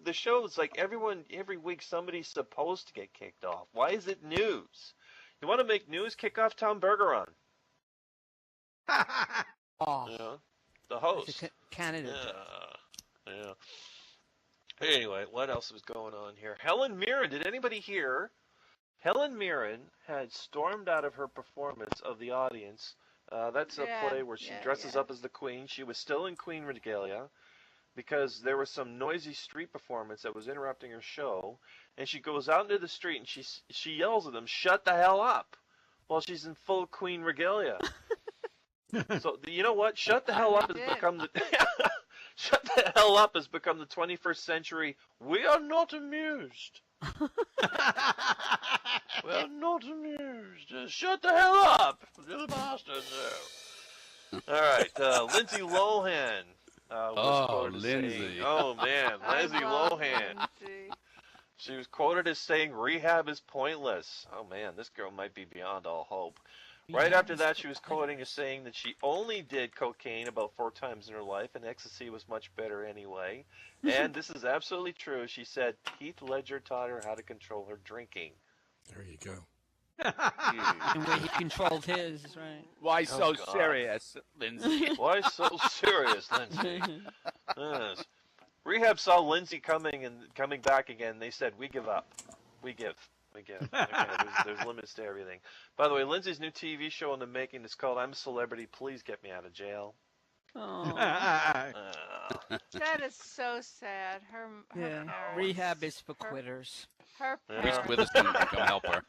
the show is like every week somebody's supposed to get kicked off. Why is it news? You want to make news? Kick off Tom Bergeron. Oh, You know, the host. candidate. Yeah. Anyway, what else was going on here? Helen Mirren. Did anybody hear? Helen Mirren had stormed out of her performance of The Audience. That's a play where she dresses up as the Queen. She was still in Queen regalia because there was some noisy street performance that was interrupting her show. And she goes out into the street and she yells at them, "Shut the hell up!" while she's in full Queen regalia. So you know what? Shut the hell up has become the shut the hell up has become the 21st century. We are not amused. We are not amused. Shut the hell up, you bastards. All right, Lindsay Lohan was quoted as saying, "Oh man, Lindsay Lohan." Lindsay. She was quoted as saying, "Rehab is pointless." Oh man, this girl might be beyond all hope. Right after that, she was quoting as saying that she only did cocaine about 4 times in her life, and ecstasy was much better anyway. And this is absolutely true. She said Heath Ledger taught her how to control her drinking. There you go. And where he controlled his, right? Why so serious, Lindsay? Why so serious, Lindsay? Yes. Rehab saw Lindsay coming back again. They said, "We give up. We give. Okay, there's limits to everything." By the way, Lindsay's new TV show in the making is called "I'm a Celebrity, Please Get Me Out of Jail." Oh. That is so sad. Her parents. Rehab is for quitters. Her Reese Witherspoon can come help her.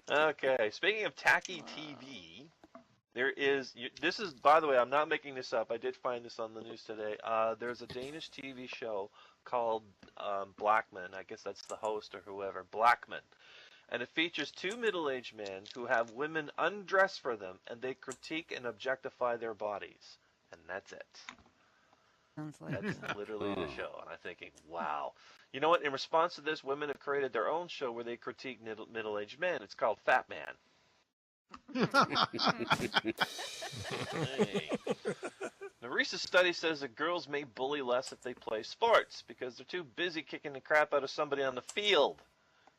Okay, speaking of tacky TV, this is, by the way, I'm not making this up. I did find this on the news today. There's a Danish TV show called Blackman. I guess that's the host or whoever. Blackman. And it features 2 middle-aged men who have women undress for them, and they critique and objectify their bodies. And that's it. Sounds like That's literally the show. And I'm thinking, wow. You know what? In response to this, women have created their own show where they critique middle-aged men. It's called Fat Man. Hey. The recent study says that girls may bully less if they play sports because they're too busy kicking the crap out of somebody on the field.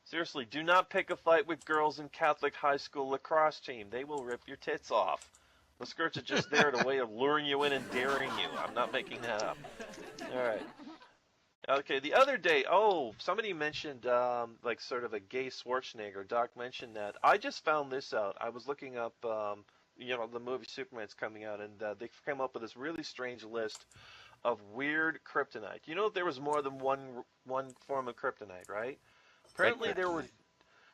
Seriously, do not pick a fight with girls in Catholic high school lacrosse team. They will rip your tits off. The skirts are just there as a way of luring you in and daring you. I'm not making that up. All right. Okay, the other day, somebody mentioned like sort of a gay Schwarzenegger. Doc mentioned that. I just found this out. I was looking up, the movie Superman's coming out, and they came up with this really strange list of weird kryptonite. You know, there was more than one form of kryptonite, right? Apparently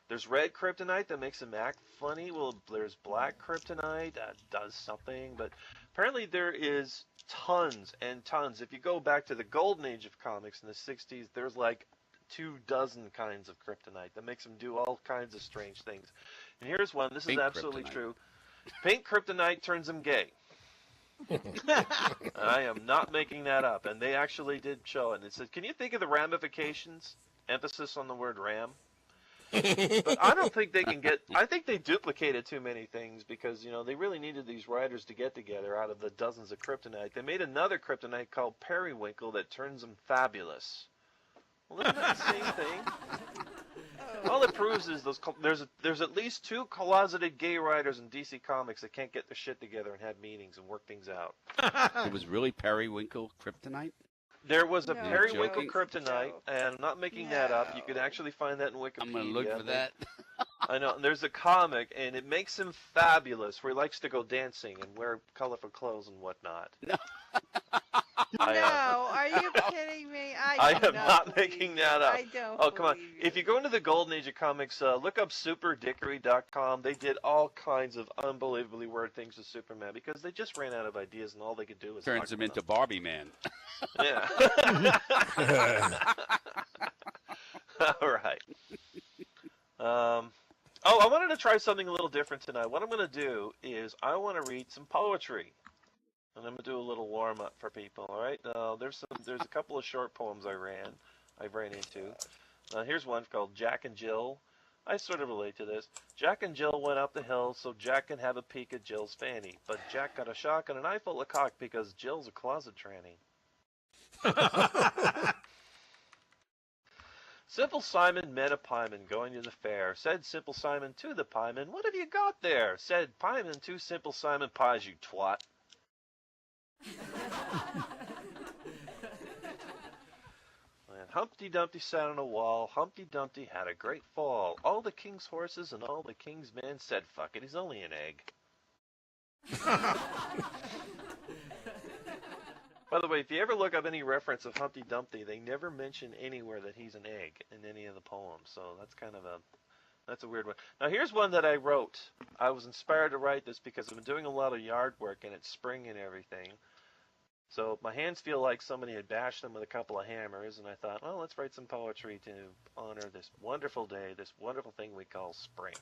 there's red kryptonite that makes him act funny. Well, there's black kryptonite that does something, but apparently there is tons and tons. If you go back to the golden age of comics in the 60s, there's like 24 kinds of kryptonite that makes him do all kinds of strange things. And here's one. This is absolutely true. Pink kryptonite turns him gay. I am not making that up. And they actually did show it. And it said, can you think of the ramifications? Emphasis on the word ram. But I don't think they can I think they duplicated too many things because, they really needed these writers to get together out of the dozens of kryptonite. They made another kryptonite called periwinkle that turns them fabulous. Well, isn't that the same thing? All it proves is there's at least 2 closeted gay writers in DC Comics that can't get their shit together and have meetings and work things out. It was really periwinkle kryptonite? There was a periwinkle kryptonite, and I'm not making that up. You can actually find that in Wikipedia. I'm going to look for that. I know. And there's a comic, and it makes him fabulous, where he likes to go dancing and wear colorful clothes and whatnot. No. No, are you kidding me? I am not making that up. I don't. Oh, come on. If you go into the Golden Age of Comics, look up superdickory.com. They did all kinds of unbelievably weird things with Superman because they just ran out of ideas and all they could do was turns him into Barbie Man. Yeah. All right. I wanted to try something a little different tonight. What I'm going to do is I want to read some poetry. And I'm gonna do a little warm up for people. All right. There's a couple of short poems I ran into. Here's one called Jack and Jill. I sort of relate to this. Jack and Jill went up the hill so Jack can have a peek at Jill's fanny. But Jack got a shock and an eyeful of cock because Jill's a closet tranny. Simple Simon met a pieman going to the fair. Said Simple Simon to the pieman, "What have you got there?" Said pieman to Simple Simon, "Pies, you twat." And Humpty Dumpty sat on a wall. Humpty Dumpty had a great fall. All the king's horses and all the king's men said, "Fuck it, he's only an egg." By the way, if you ever look up any reference of Humpty Dumpty, they never mention anywhere that he's an egg in any of the poems. So that's a weird one. Now here's one that I wrote. I was inspired to write this because I've been doing a lot of yard work and it's spring and everything. So my hands feel like somebody had bashed them with a couple of hammers, and I thought, well, let's write some poetry to honor this wonderful day, this wonderful thing we call spring.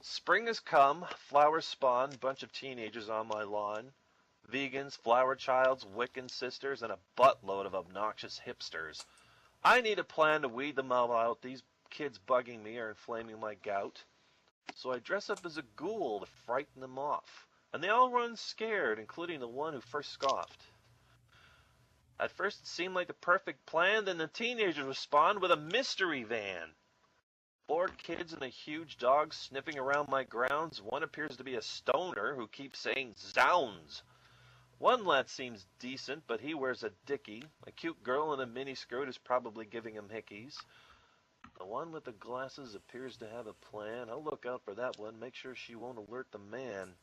Spring has come, flowers spawn, bunch of teenagers on my lawn, vegans, flower childs, Wiccan sisters, and a buttload of obnoxious hipsters. I need a plan to weed them all out. These kids bugging me are inflaming my gout. So I dress up as a ghoul to frighten them off. And they all run scared, including the one who first scoffed. At first it seemed like the perfect plan, then the teenagers respond with a mystery van. 4 kids and a huge dog sniffing around my grounds. One appears to be a stoner who keeps saying zounds. One lad seems decent, but he wears a dickie. A cute girl in a miniskirt is probably giving him hickeys. The one with the glasses appears to have a plan. I'll look out for that one, make sure she won't alert the man.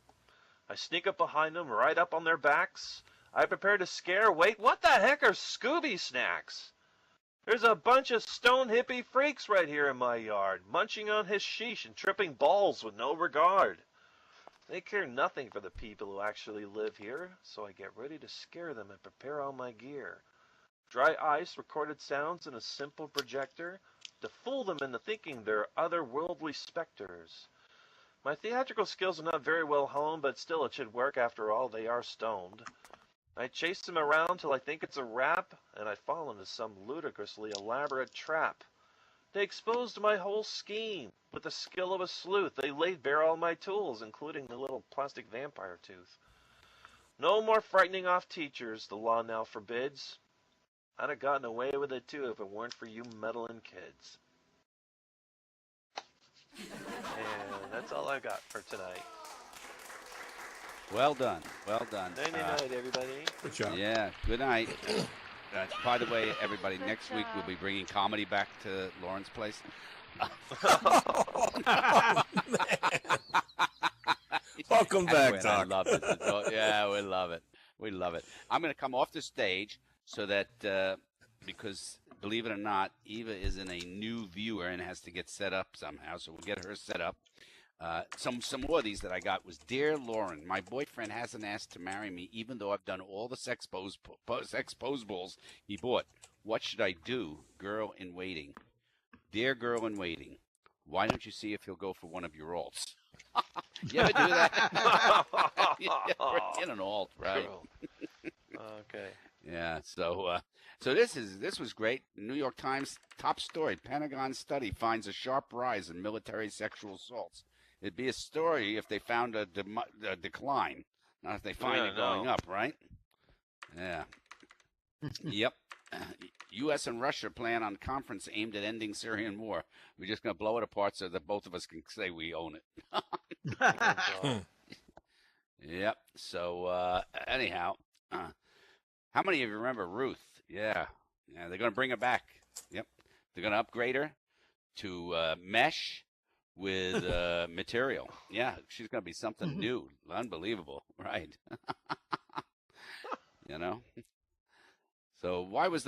I sneak up behind them, right up on their backs. I prepare to scare. Wait, what the heck are Scooby snacks? There's a bunch of stone hippie freaks right here in my yard, munching on hashish and tripping balls with no regard. They care nothing for the people who actually live here, so I get ready to scare them and prepare all my gear. Dry ice, recorded sounds, and a simple projector to fool them into thinking they're otherworldly specters. My theatrical skills are not very well honed, but still it should work after all, they are stoned. I chase them around till I think it's a wrap, and I fall into some ludicrously elaborate trap. They exposed my whole scheme. With the skill of a sleuth, they laid bare all my tools, including the little plastic vampire tooth. No more frightening off teachers, the law now forbids. I'd have gotten away with it too if it weren't for you meddling kids. And that's all I got for tonight. Well done. Well done. Night, night, everybody. Good job. Yeah, good night. By the way, everybody, next week we'll be bringing comedy back to Lauren's place. Welcome back, Anyway, Doc. I love it. Yeah, we love it. We love it. I'm going to come off the stage so that, because believe it or not, Eva is in a new viewer and has to get set up somehow, so we'll get her set up. Some more of these that I got was, "Dear Lauren, my boyfriend hasn't asked to marry me even though I've done all the sex pose balls he bought. What should I do? Girl in waiting. Dear girl in waiting, why don't you see if he'll go for one of your alts?" You ever do that? In an alt, right? Okay. Yeah. So this was great. New York Times top story: Pentagon study finds a sharp rise in military sexual assaults. It'd be a story if they found a decline, not if they find it going up, right? Yeah. Yep. U.S. and Russia plan on conference aimed at ending Syrian war. We're just going to blow it apart so that both of us can say we own it. Yep. So anyhow, how many of you remember Ruth? Yeah. They're going to bring her back. Yep. They're going to upgrade her to mesh with material. Yeah, she's going to be something new. Unbelievable, right? You know. So why was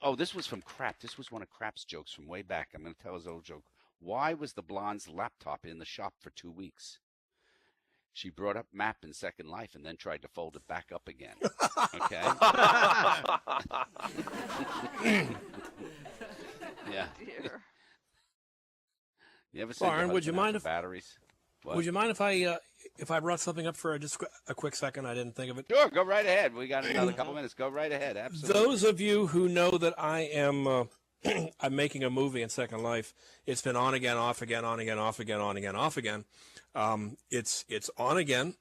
oh, this was from Crap. This was one of Crap's jokes from way back. I'm going to tell his old joke. Why was the blonde's laptop in the shop for 2 weeks? She brought up Map in Second Life and then tried to fold it back up again. Okay. Yeah. Dear. You ever see Lauren, would you mind if batteries? What? Would you mind if I brought something up for just a quick second? I didn't think of it. Sure, go right ahead. We got another couple minutes. Go right ahead. Absolutely. Those of you who know that I am I'm making a movie in Second Life. It's been on again, off again, on again, off again, on again, off again. It's on again,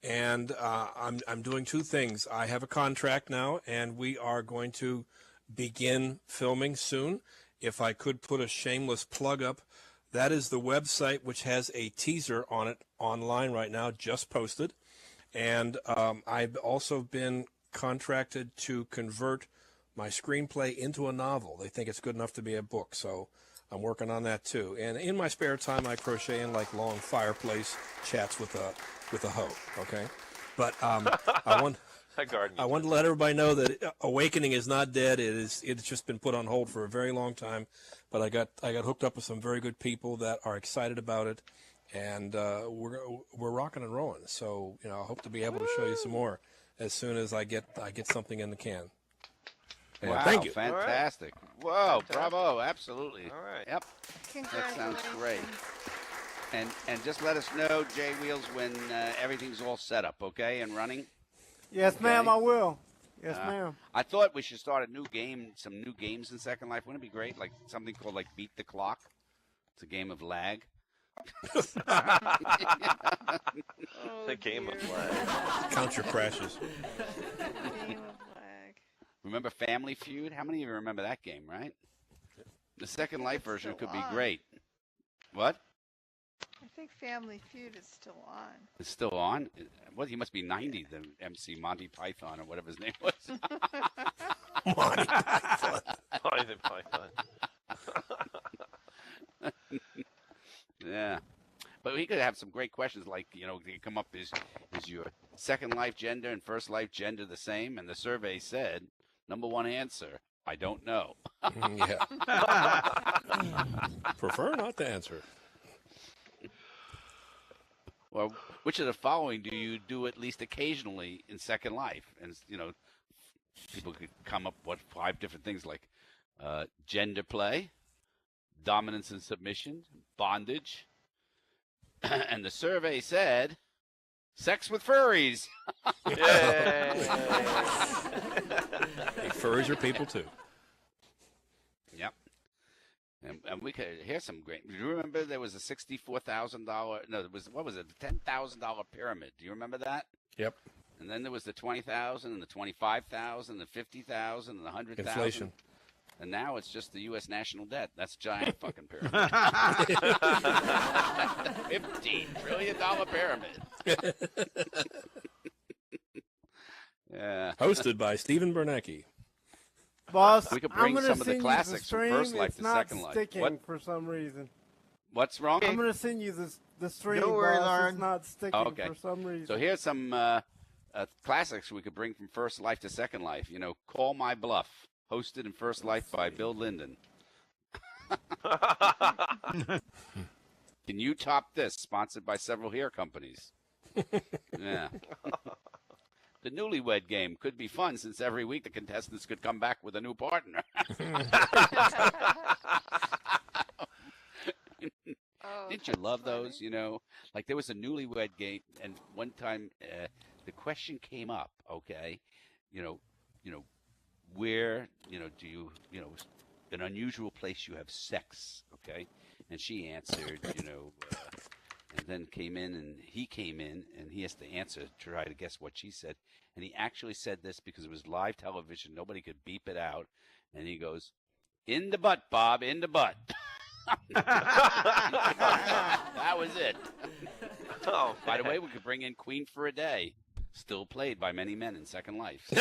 and I'm doing two things. I have a contract now, and we are going to begin filming soon. If I could put a shameless plug up, that is the website which has a teaser on it online right now, just posted. And I've also been contracted to convert my screenplay into a novel. They think it's good enough to be a book, so I'm working on that too. And in my spare time, I crochet in like long fireplace chats with a hoe. Okay, but I want to let everybody know that Awakening is not dead. It's just been put on hold for a very long time. But I got hooked up with some very good people that are excited about it, and we're rocking and rolling. So I hope to be able to show you some more as soon as I get something in the can. Yeah, wow, thank you. Fantastic. Right. Whoa, fantastic. Bravo, absolutely. All right. Yep. That sounds great. And just let us know, Jay Wheels, when everything's all set up, okay, and running. Yes, okay? ma'am, I will. Yes, ma'am. I thought we should start a new game, some new games in Second Life. Wouldn't it be great? Like something called like Beat the Clock. It's a game of lag. The game of lag. Count your crashes. Game of lag. Remember Family Feud? How many of you remember that game, right? The Second Life version could be on. great. What? I think Family Feud is still on. It's still on? Well, he must be 90, the MC Monty Python or whatever his name was. Monty Python. Monty Python. Yeah. But we could have some great questions like, they come up, is your Second Life gender and First Life gender the same? And the survey said, number one answer, I don't know. Yeah. Prefer not to answer. Well, which of the following do you do at least occasionally in Second Life? And, people could come up with 5 different things like gender play, dominance and submission, bondage. And the survey said, sex with furries. Hey, furries are people too. Yep. And we could here's some great. Do you remember there was a $64,000? No, what was it? The $10,000 pyramid. Do you remember that? Yep. And then there was the 20,000 and the 25,000, the 50,000 and the 100,000. Inflation. And now it's just the U.S. national debt. That's a giant fucking pyramid. $15 trillion pyramid. Yeah. Hosted by Stephen Bernanke. Boss, We could bring I'm some of the send classics you the from First stream. Life It's to not Second Life. sticking What? for some reason. What's wrong? I'm going to send you the stream, Don't worry, boss. Lauren. It's not sticking Okay. for some reason. So here's some classics we could bring from First Life to Second Life. Call My Bluff, hosted in First Life by Bill Linden. Can you top this? Sponsored by several hair companies. Yeah. The Newlywed Game could be fun since every week the contestants could come back with a new partner. Didn't you love those? Like there was a Newlywed Game, and one time the question came up. Okay, where do you an unusual place you have sex? Okay, and she answered, and then he came in and he has to answer to try to guess what she said, and he actually said this because it was live television, nobody could beep it out, and he goes, "In the butt, Bob, in the butt." That was it. Oh, by the way, we could bring in Queen for a Day, still played by many men in Second Life. I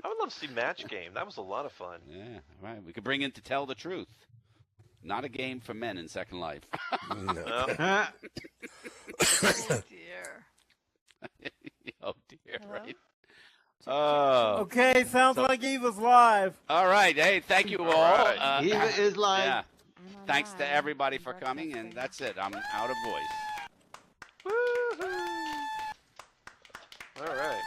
would love to see Match Game. That was a lot of fun. Yeah, right. We could bring in To Tell the Truth. Not a game for men in Second Life. Oh, dear. Oh dear, Hello? right? Oh. Okay, sounds like Eva's live. All right. Hey, thank you all. right. Eva is live. Yeah. I'm on Thanks to live. everybody I'm for coming, and broadcasting. that's it. I'm out of voice. All right.